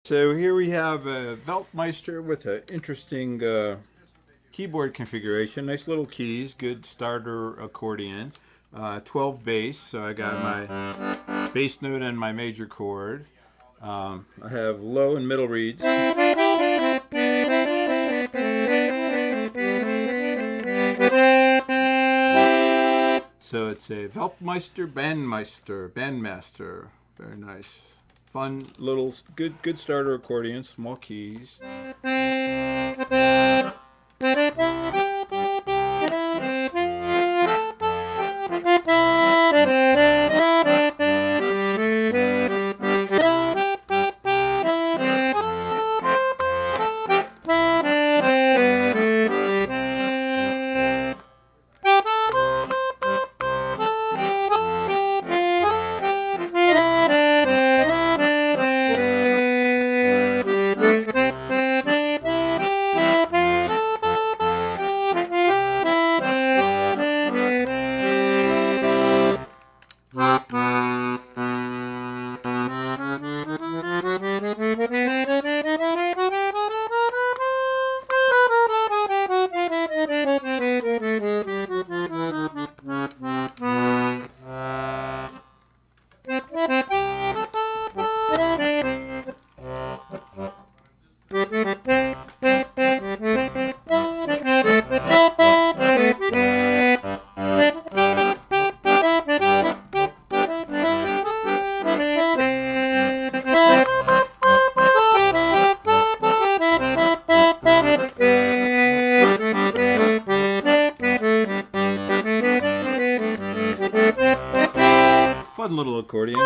So here we have a Weltmeister with an interesting keyboard configuration. Nice little keys, good starter accordion. 12 bass, so I got my bass note and my major chord. I have low and middle reeds. So it's a Weltmeister Bandmaster. Very nice. Fun little good starter accordion, small keys. Fun little accordion.